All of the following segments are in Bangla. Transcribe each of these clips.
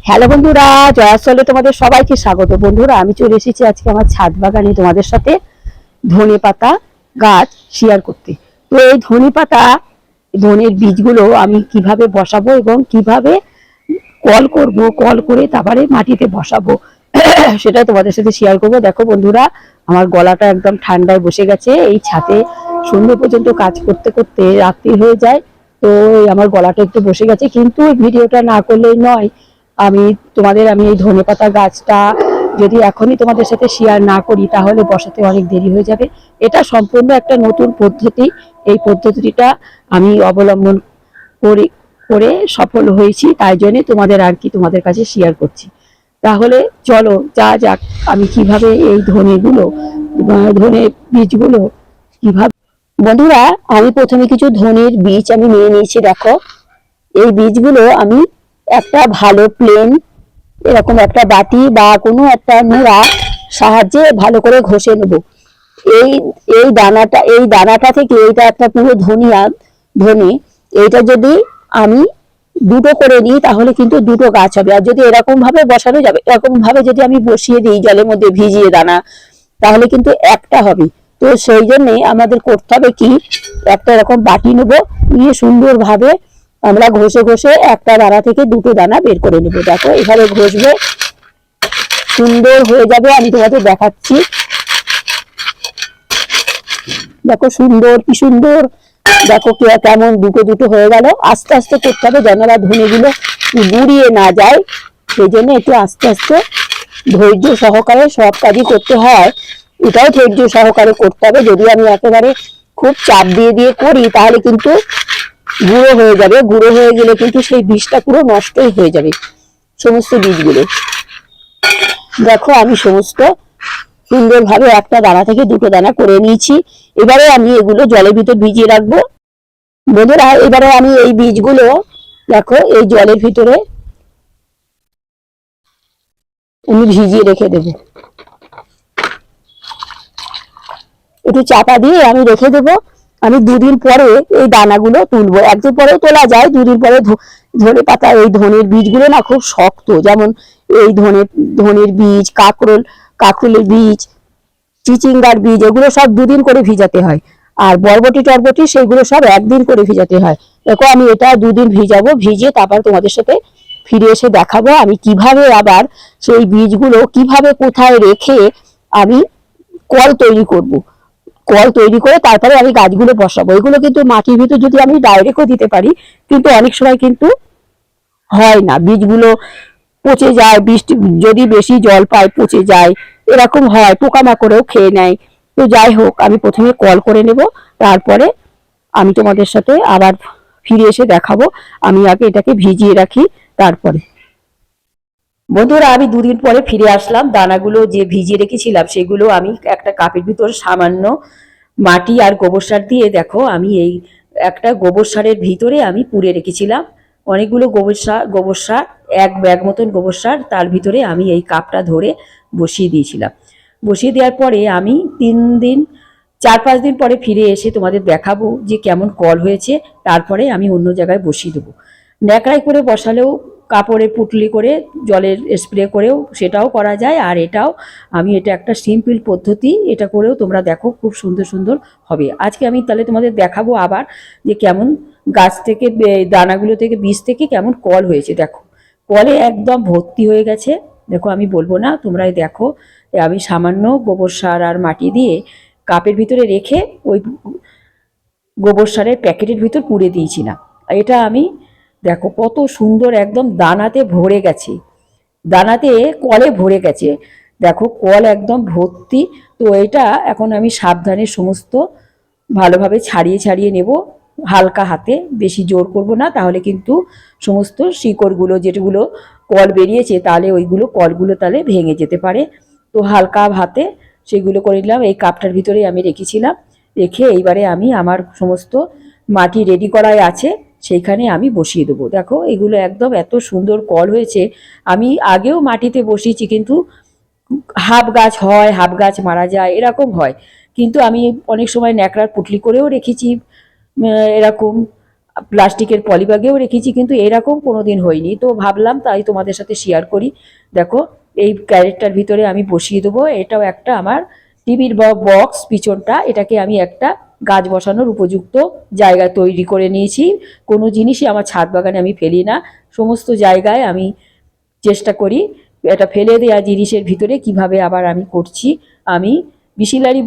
হ্যালো বন্ধুরা, জয়াস্থলে তোমাদের সবাইকে স্বাগত। বন্ধুরা, আমি চলে এসেছি আজকে আমার ছাদ বাগানে তোমাদের সাথে ধনে পাতা গাছ শেয়ার করতে। তো এই ধনের বীজগুলো আমি কিভাবে বসাবো এবং কিভাবে কল করে তারপরে মাটিতে বসাবো সেটা তোমাদের সাথে শেয়ার করবো। দেখো বন্ধুরা, আমার গলাটা একদম ঠান্ডায় বসে গেছে। এই ছাদে সন্ধ্যে পর্যন্ত কাজ করতে করতে রাত্রি হয়ে যায়, তো আমার গলাটা একটু বসে গেছে। কিন্তু এই ভিডিওটা না করলেই নয়, আমি এই ধনেপাতা গাছটা যদি এখনই তোমাদের সাথে শেয়ার না করি তাহলে বসাতে অনেক দেরি হয়ে যাবে। এটা সম্পূর্ণ একটা নতুন পদ্ধতি। এই পদ্ধতিটা আমি অবলম্বন করে করে সফল হয়েছি, তাই জন্য তোমাদের কাছে শেয়ার করছি। তাহলে চলো যা যাক, আমি কিভাবে এই ধনে বীজগুলো কিভাবে। বন্ধুরা, আমি প্রথমে কিছু ধনের বীজ আমি নিয়ে নিয়েছি। দেখো, এই বীজগুলো আমি একটা ভালো প্লেন এরকম একটা বাটি বা কোনো একটা নোড়া সাহায্যে ভালো করে ঘষে নেব। এই এই দানাটা থেকে এইটা একটা পুরো ধনে এইটা যদি আমি দুটো করে নিই তাহলে কিন্তু দুটো গাছ হবে। আর যদি এরকম ভাবে বসানো যাবে, এরকম ভাবে যদি আমি বসিয়ে দিই জলের মধ্যে ভিজিয়ে দানা, তাহলে কিন্তু একটা হবে। তো সেই জন্য আমাদের করতে হবে কি, একটা এরকম বাটি নেব, নিয়ে সুন্দরভাবে আমরা ঘষে ঘষে একটা দানা থেকে দুটো দানা বের করে নেব। দেখো, এভাবে ঘষবে, সুন্দর হয়ে যাবে। আমি তোমাদের দেখাচ্ছি। দেখো কি সুন্দর। দেখো কেমন দুটো দুটো হয়ে গেল। আস্তে আস্তে করতে হবে যেন ধনেগুলো গুড়িয়ে না যায়। সেই জন্য একটু আস্তে আস্তে ধৈর্য সহকারে সব কাজই করতে হয়। এটাও ধৈর্য সহকারে করতে হবে। যদি আমি একেবারে খুব চাপ দিয়ে দিয়ে করি তাহলে কিন্তু গুঁড়ো হয়ে যাবে। গুঁড়ো হয়ে গেলে কিন্তু সেই বীজটা পুরো নষ্টই হয়ে যাবে, সমস্ত বীজগুলো। দেখো, আমি সমস্ত সুন্দরভাবে একটা দানা থেকে দুটো দানা করে নিয়েছি। এবারে আমি এগুলো জলের ভিতর ভিজিয়ে রাখবো। বন্ধুরা, এবারে আমি এই বীজগুলো দেখো এই জলের ভিতরে আমি ভিজিয়ে রেখে দেবো। একটু চাপা দিয়ে আমি রেখে দেবো। আমি দুদিন পরে এই দানাগুলো তুলবো। একদিন পরেও তোলা যায়, দুদিন পরে। ধনে পাতা এই ধনের বীজগুলো না খুব শক্ত, যেমন এই ধনের বীজ, কাকরোলের বীজ, চিচিঙ্গার বীজ, এগুলো সব দুদিন করে ভিজাতে হয়। আর বরবটি টরবটি সেগুলো সব একদিন করে ভিজাতে হয়। দেখো, আমি এটা দুদিন ভিজাবো, ভিজিয়ে তারপর তোমাদের সাথে ফিরে এসে দেখাবো আমি কিভাবে আবার সেই বীজগুলো কিভাবে কোথায় রেখে আমি কল তৈরি করব। কল তৈরি করে তারপরে আমি গাছগুলো বসাবো। এগুলো কিন্তু মাটির ভিতর যদি আমি ডাইরেক্টও দিতে পারি, কিন্তু অনেক সময় কিন্তু হয় না, বীজগুলো পচে যায়। বৃষ্টি যদি বেশি জল পায় পচে যায়, এরকম হয়, পোকামাকড়েও খেয়ে নেয়। তো যাই হোক, আমি প্রথমে কল করে নেব, তারপরে আমি তোমাদের সাথে আবার ফিরে এসে দেখাবো। আমি আগে এটাকে ভিজিয়ে রাখি তারপরে। বন্ধুরা, আমি দুদিন পরে ফিরে আসলাম। দানাগুলো যে ভিজিয়ে রেখেছিলাম সেগুলো আমি একটা কাপের ভিতর সামান্য মাটি আর গোবর সার দিয়ে, দেখো আমি এই একটা গোবর সারের ভিতরে আমি পুড়ে রেখেছিলাম অনেকগুলো গোবর সার, এক ব্যাগ মতন গোবর সার, তার ভিতরে আমি এই কাপটা ধরে বসিয়ে দিয়েছিলাম। বসিয়ে দেওয়ার পরে আমি 3 দিন 4-5 দিন পরে ফিরে এসে তোমাদের দেখাবো যে কেমন কল হয়েছে। তারপরে আমি অন্য জায়গায় বসিয়ে দেবো। ন্যাকড়াই করে বসালেও, কাপড়ে পুটলি করে জলের স্প্রে করেও সেটাও করা যায়। আর এটা একটা সিম্পল পদ্ধতি, এটা করেও তোমরা দেখো খুব সুন্দর সুন্দর হবে। আজকে আমি তাহলে তোমাদের দেখাবো আবার যে কেমন গাছ থেকে দানাগুলো থেকে বীজ থেকে কেমন কল হয়েছে। দেখো, কলে একদম ভর্তি হয়ে গেছে। দেখো, আমি বলবো না, তোমরাই দেখো। আমি সামান্য গোবর সার আর মাটি দিয়ে কাপের ভিতরে রেখে ওই গোবর সারের প্যাকেটের ভিতর পুড়ে দিয়েছিলাম। এটা আমি দেখো কত সুন্দর একদম দানাতে ভরে গেছে, দানাতে কলে ভরে গেছে। দেখো, কল একদম ভর্তি। তো এটা এখন আমি সাবধানে সমস্ত ভালোভাবে ছাড়িয়ে ছাড়িয়ে নেব, হালকা হাতে, বেশি জোর করব না, তাহলে কিন্তু সমস্ত শিকড়গুলো যেগুলো কল বেরিয়েছে তাহলে ওইগুলো কলগুলো তাহলে ভেঙে যেতে পারে। তো হালকা হাতে সেগুলো করে নিলাম। এই কাপটার ভিতরে আমি রেখেছিলাম। রেখে এইবারে আমি আমার সমস্ত মাটি রেডি করাই আছে, সেইখানে আমি বসিয়ে দেবো। দেখো, এগুলো একদম এত সুন্দর কল হয়েছে। আমি আগেও মাটিতে বসিয়েছি, কিন্তু হাফ গাছ হয়, হাফ গাছ মারা যায়, এরকম হয়। কিন্তু আমি অনেক সময় ন্যাকড়ার পুটলি করেও রেখেছি এরকম। প্লাস্টিকের পলিব্যাগেও রেখেছি, কিন্তু এরকম কোনোদিন হয়নি। তো ভাবলাম তাই তোমাদের সাথে শেয়ার করি। দেখো এই ক্যারেটটার ভিতরে আমি বসিয়ে দেবো। এটাও একটা আমার টিভির বক্স পিছনটা, এটাকে আমি একটা গাছ বসানোর উপযুক্ত জায়গা তৈরি করে নিয়েছি। কোনো জিনিসই আমার ছাদ বাগানে আমি ফেলি না, সমস্ত জায়গায় আমি চেষ্টা করি এটা ফেলে দেওয়া জিনিসের ভিতরে কিভাবে আবার আমি করছি। আমি বিসিলারি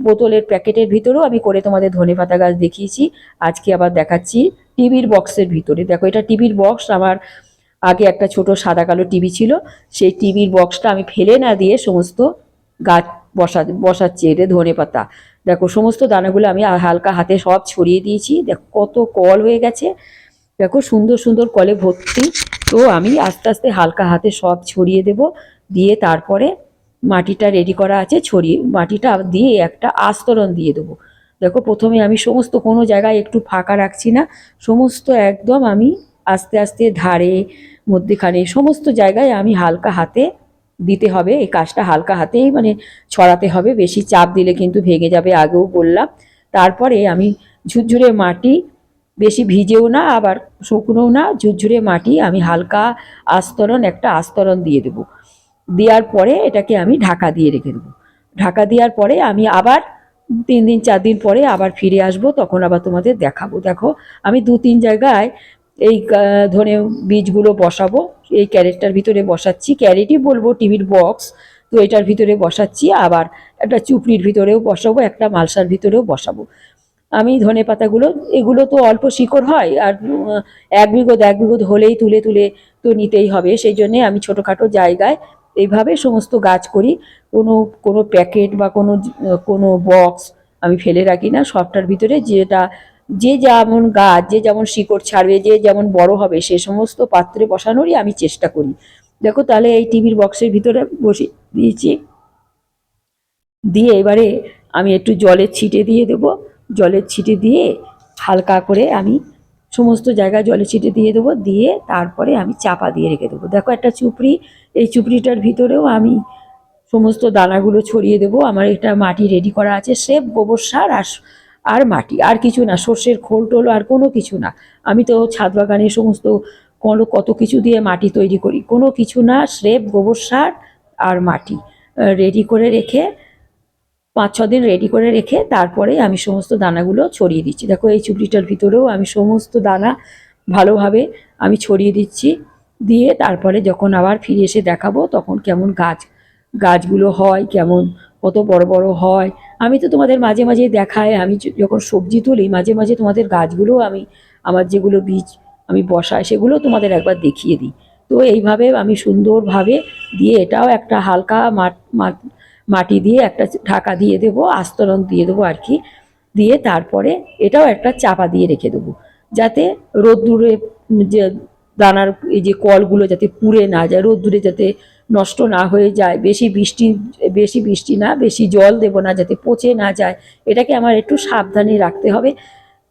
বোতলের প্যাকেটের ভিতরেও আমি করে তোমাদের ধনেপাতা গাছ দেখিয়েছি। আজকে আবার দেখাচ্ছি টিভির বক্সের ভিতরে। দেখো এটা টিভির বক্স। আমার আগে একটা ছোট সাদা কালো টিভি ছিল, সেই টিভির বক্সটা আমি ফেলে না দিয়ে সমস্ত গাছ বসাচ্ছি। এটা ধনেপাতা। দেখো সমস্ত দানাগুলো আমি হালকা হাতে সব ছড়িয়ে দিয়েছি। দেখো কত কল হয়ে গেছে, দেখো সুন্দর সুন্দর কলে ভর্তি। তো আমি আস্তে আস্তে হালকা হাতে সব ছড়িয়ে দেব। দিয়ে তারপরে মাটিটা রেডি করা আছে, মাটিটা দিয়ে একটা আস্তরণ দিয়ে দেবো। দেখো প্রথমে আমি সমস্ত কোনো জায়গায় একটু ফাঁকা রাখছি না, সমস্ত একদম আমি আস্তে আস্তে ধারে মধ্যেখানে সমস্ত জায়গায় আমি হালকা হাতে দিতে হবে। এই কাজটা হালকা হাতেই মানে ছড়াতে হবে, বেশি চাপ দিলে কিন্তু ভেঙে যাবে, আগেও বললাম। তারপরে আমি ঝুরঝুরে মাটি, বেশি ভিজেও না আবার শুকনোও না, ঝুরঝুরে মাটি আমি হালকা একটা আস্তরণ দিয়ে দেবো। দেওয়ার পরে এটাকে আমি ঢাকা দিয়ে রেখে দেবো। ঢাকা দেওয়ার পরে আমি আবার 3 দিন 4 দিন পরে আবার ফিরে আসবো, তখন আবার তোমাদের দেখাবো। দেখো আমি 2-3 জায়গায় এই ধনে বীজগুলো বসাবো। এই ক্যারেটটার ভিতরে বসাচ্ছি, ক্যারেটই বলবো, টিভির বক্স তো এটার ভিতরে বসাচ্ছি। আবার একটা চুপড়ির ভিতরেও বসাবো, একটা মালসার ভিতরেও বসাবো। আমি ধনে পাতাগুলো, এগুলো তো অল্প শিকড় হয়, আর 1 বিঘত হলেই তুলে তুলে তো নিতেই হবে, সেই জন্যে আমি ছোটোখাটো জায়গায় এইভাবে সমস্ত গাছ করি। কোনো কোনো প্যাকেট বা কোনো বক্স আমি ফেলে রাখি না, সবটার ভিতরে যে যেমন গাছ, যে যেমন শিকড় ছাড়বে, যে যেমন বড় হবে, সে সমস্ত পাত্রে বসানোরই আমি চেষ্টা করি। দেখো তাহলে এই টিভির বক্সের ভিতরে বসিয়ে দিয়েছি। দিয়ে এবারে আমি একটু জলের ছিটে দিয়ে দেবো। জলের ছিটে দিয়ে হালকা করে আমি সমস্ত জায়গায় জলের ছিটে দিয়ে দেবো। দিয়ে তারপরে আমি চাপা দিয়ে রেখে দেবো। দেখো একটা চুপড়ি, এই চুপড়িটার ভিতরেও আমি সমস্ত দানাগুলো ছড়িয়ে দেবো। আমার এটা মাটি রেডি করা আছে, স্রেফ গোবর সার আর মাটি, আর কিছু না, সর্ষের খোল টোল আর কোনো কিছু না। আমি তো ছাদ বাগানে সমস্ত কত কিছু দিয়ে মাটি তৈরি করি, কোনো কিছু না, স্রেফ গোবর সার আর মাটি রেডি করে রেখে 5-6 দিন রেডি করে রেখে তারপরে আমি সমস্ত দানাগুলো ছড়িয়ে দিচ্ছি। দেখো এই চুবড়িটার ভিতরেও আমি সমস্ত দানা ভালোভাবে আমি ছড়িয়ে দিচ্ছি। দিয়ে তারপরে যখন আবার ফিরে এসে দেখাবো তখন কেমন গাছগুলো হয়, কেমন কত বড় বড় হয়। আমি তো তোমাদের মাঝে মাঝে দেখাই, আমি যখন সবজি তুলি মাঝে মাঝে তোমাদের গাছগুলো আমি আমার যেগুলো বীজ আমি বসাই সেগুলো তোমাদের একবার দেখিয়ে দিই। তো এইভাবে আমি সুন্দরভাবে দিয়ে এটাও একটা হালকা মাটি দিয়ে একটা ঢাকা দিয়ে দেবো, আস্তরণ দিয়ে দেবো আর কি। দিয়ে তারপরে এটাও একটা চাপা দিয়ে রেখে দেবো, যাতে রোদ্দুরে যে দানার এই যে কলগুলো যাতে পুড়ে না যায়, রোদ্দুরে যাতে নষ্ট না হয়ে যায়। বেশি বৃষ্টি না, বেশি জল দেবো না যাতে পচে না যায়, এটাকে আমার একটু সাবধানে রাখতে হবে।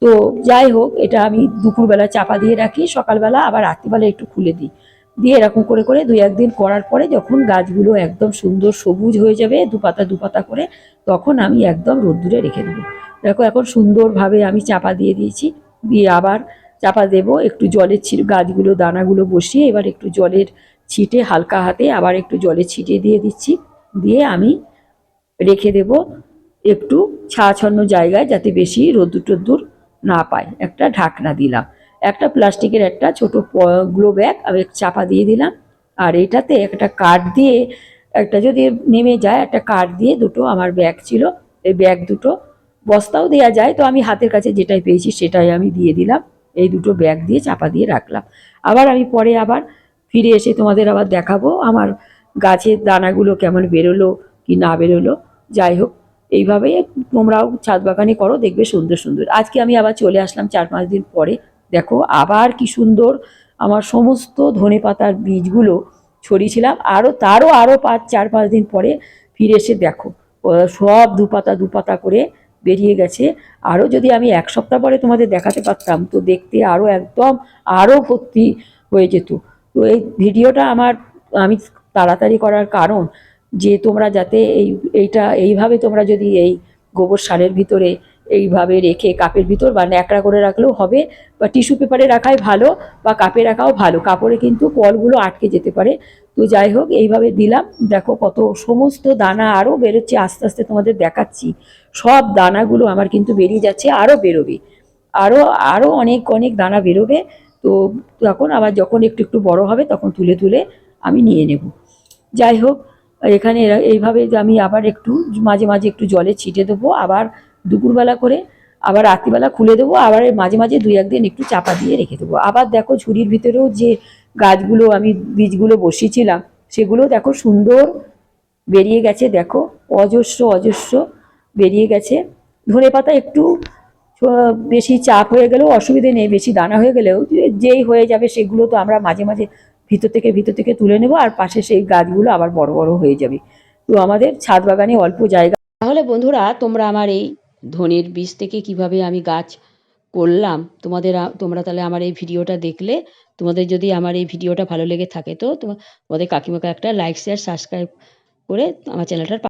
তো যাই হোক, এটা আমি দুপুরবেলা চাপা দিয়ে রাখি, সকালবেলা আবার রাত্রিবেলা একটু খুলে দিই। দিয়ে এরকম করে করে 2-1 দিন করার পরে যখন গাছগুলো একদম সুন্দর সবুজ হয়ে যাবে, দুপাতা করে, তখন আমি একদম রোদ্দুরে রেখে দেবো। দেখো এখন সুন্দরভাবে আমি চাপা দিয়ে দিয়েছি। দিয়ে আবার চাপা দেবো, একটু জলের গাছগুলো দানাগুলো বসিয়ে এবার একটু জলের ছিটে হালকা হাতে আবার একটু জলের ছিটিয়ে দিয়ে দিচ্ছি। দিয়ে আমি রেখে দেব একটু ছায়াছন্ন জায়গায়, যাতে বেশি রোদ্দুর টোদ্দুর না পায়। একটা ঢাকনা দিলাম, একটা প্লাস্টিকের একটা ছোট গ্লো ব্যাগ আমি চাপা দিয়ে দিলাম। আর এটাতে একটা কাঠ দিয়ে, একটা যদি নেমে যায় একটা কাঠ দিয়ে, দুটো আমার ব্যাগ ছিল, এই ব্যাগ দুটো, বস্তাও দেওয়া যায়, তো আমি হাতের কাছে যেটাই পেয়েছি সেটাই আমি দিয়ে দিলাম। এই দুটো ব্যাগ দিয়ে চাপা দিয়ে রাখলাম। আবার আমি পরে আবার ফিরে এসে তোমাদের আবার দেখাবো আমার গাছের দানাগুলো কেমন বেরোলো কি না বেরোলো। যাই হোক, এইভাবে তোমরাও ছাদ বাগানে করো, দেখবে সুন্দর সুন্দর। আজকে আমি আবার চলে আসলাম 4-5 দিন পরে। দেখো আবার কি সুন্দর আমার সমস্ত ধনেপাতার বীজগুলো ছড়িয়েছিলাম, তারও 4-5 দিন পরে ফিরে এসে দেখো সব দুপাতা করে বেরিয়ে গেছে। আরও যদি আমি 1 সপ্তাহ পরে তোমাদের দেখাতে পারতাম তো দেখতে আরও ভর্তি হয়ে যেত। তো এই ভিডিওটা আমি তাড়াতাড়ি করার কারণ, যে তোমরা যাতে এইভাবে তোমরা যদি এই গোবর সারের ভিতরে এইভাবে রেখে কাপের ভিতর বা ন্যাকড়া করে রাখলেও হবে, বা টিস্যু পেপারে রাখাই ভালো, বা কাপে রাখাও ভালো, কাপড়ে কিন্তু কলগুলো আটকে যেতে পারে। তো যাই হোক এইভাবে দিলাম, দেখো কত সমস্ত দানা আরও বেরোচ্ছে, আস্তে আস্তে তোমাদের দেখাচ্ছি। সব দানাগুলো আমার কিন্তু বেরিয়ে যাচ্ছে, আরও বেরোবে, আরও আরও অনেক অনেক দানা বেরোবে। তো তখন আবার যখন একটু একটু বড় হবে তখন তুলে তুলে আমি নিয়ে নেব। যাই হোক, এখানে এইভাবে যে আমি আবার একটু মাঝে মাঝে একটু জলে ছিটে দেবো, আবার দুপুরবেলা করে, আবার রাত্রিবেলা খুলে দেবো, আবার মাঝে মাঝে দুই একদিন একটু চাপা দিয়ে রেখে দেবো। আবার দেখো ঝুড়ির ভিতরেও যে গাছগুলো আমি বীজগুলো বসিয়েছিলাম সেগুলো দেখো সুন্দর বেরিয়ে গেছে, দেখো অজস্র অজস্র বেরিয়ে গেছে। ধনে পাতা একটু বেশি চাপ হয়ে গেলেও অসুবিধে নেই, বেশি দানা হয়ে গেলেও যেই হয়ে যাবে সেগুলো তো আমরা মাঝে মাঝে ভিতর থেকে তুলে নেবো, আর পাশে সেই গাছগুলো আবার বড় বড় হয়ে যাবে। তো আমাদের ছাদ বাগানে অল্প জায়গা। তাহলে বন্ধুরা, তোমরা আমার এই ধনের বীজ থেকে কিভাবে আমি গাছ করলাম, তোমরা তাহলে আমার এই ভিডিওটা দেখলে, তোমাদের যদি আমার এই ভিডিওটা ভালো লেগে থাকে তো তোমাদের কাকিমাকে একটা লাইক শেয়ার সাবস্ক্রাইব করে আমার চ্যানেলটার